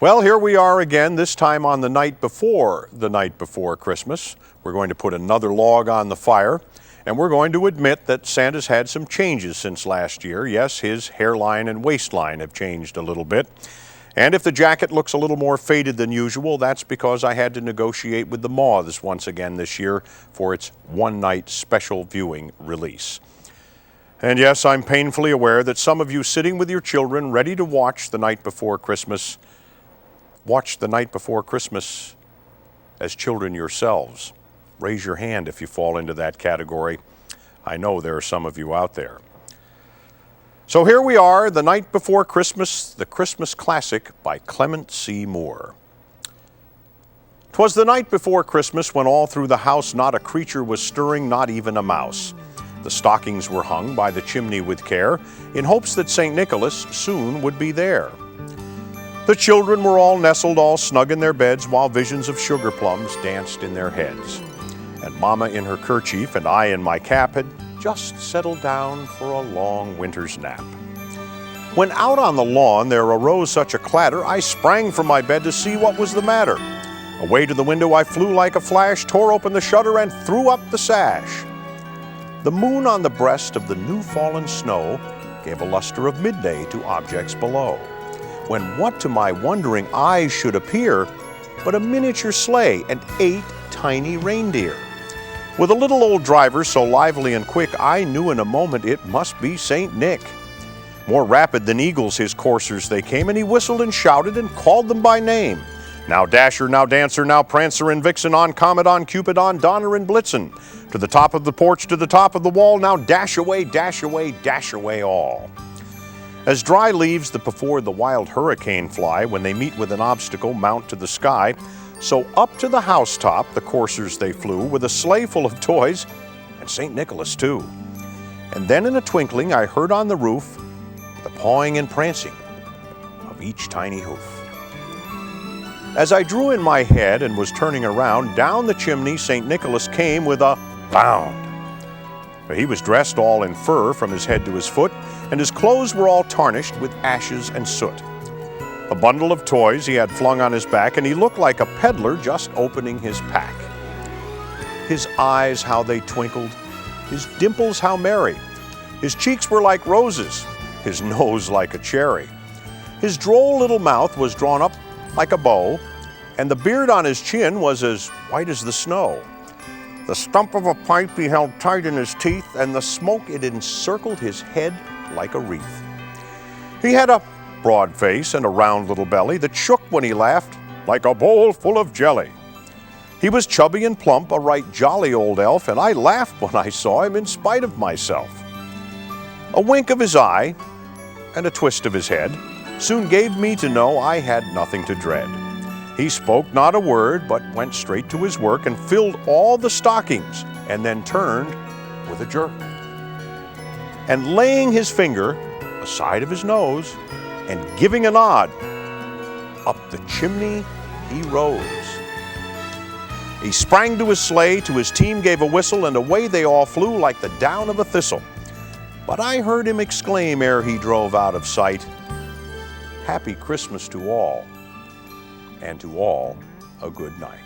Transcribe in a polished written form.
Well, here we are again, this time on the night before Christmas. We're going to put another log on the fire, and we're going to admit that Santa's had some changes since last year. Yes, his hairline and waistline have changed a little bit. And if the jacket looks a little more faded than usual, that's because I had to negotiate with the Moths once again this year for its one-night special viewing release. And yes, I'm painfully aware that some of you sitting with your children ready to watch The Night Before Christmas as children yourselves. Raise your hand if you fall into that category. I know there are some of you out there. So here we are, The Night Before Christmas, the Christmas classic by Clement C. Moore. 'Twas the night before Christmas when all through the house not a creature was stirring, not even a mouse. The stockings were hung by the chimney with care, in hopes that St. Nicholas soon would be there. The children were all nestled all snug in their beds, while visions of sugar plums danced in their heads. And Mama in her kerchief and I in my cap had just settled down for a long winter's nap. When out on the lawn there arose such a clatter, I sprang from my bed to see what was the matter. Away to the window I flew like a flash, tore open the shutter and threw up the sash. The moon on the breast of the new-fallen snow gave a luster of midday to objects below, when what to my wondering eyes should appear but a miniature sleigh and 8 tiny reindeer. With a little old driver so lively and quick, I knew in a moment it must be St. Nick. More rapid than eagles his coursers they came, and he whistled and shouted and called them by name. Now Dasher, now Dancer, now Prancer and Vixen, on Comet, on Cupid, on Donner and Blitzen. To the top of the porch, to the top of the wall, now dash away, dash away, dash away all. As dry leaves that before the wild hurricane fly, when they meet with an obstacle, mount to the sky, so up to the housetop the coursers they flew, with a sleigh full of toys, and St. Nicholas too. And then in a twinkling I heard on the roof the pawing and prancing of each tiny hoof. As I drew in my head and was turning around, down the chimney St. Nicholas came with a bound. He was dressed all in fur from his head to his foot, and his clothes were all tarnished with ashes and soot. A bundle of toys he had flung on his back, and he looked like a peddler just opening his pack. His eyes, how they twinkled, his dimples how merry. His cheeks were like roses, his nose like a cherry. His droll little mouth was drawn up like a bow, and the beard on his chin was as white as the snow. The stump of a pipe he held tight in his teeth, and the smoke it encircled his head like a wreath. He had a broad face and a round little belly that shook when he laughed like a bowl full of jelly. He was chubby and plump, a right jolly old elf, and I laughed when I saw him in spite of myself. A wink of his eye and a twist of his head soon gave me to know I had nothing to dread. He spoke not a word, but went straight to his work and filled all the stockings, and then turned with a jerk. And laying his finger aside of his nose, and giving a nod, up the chimney he rose. He sprang to his sleigh, to his team gave a whistle, and away they all flew like the down of a thistle. But I heard him exclaim ere he drove out of sight, "Happy Christmas to all, and to all a good night."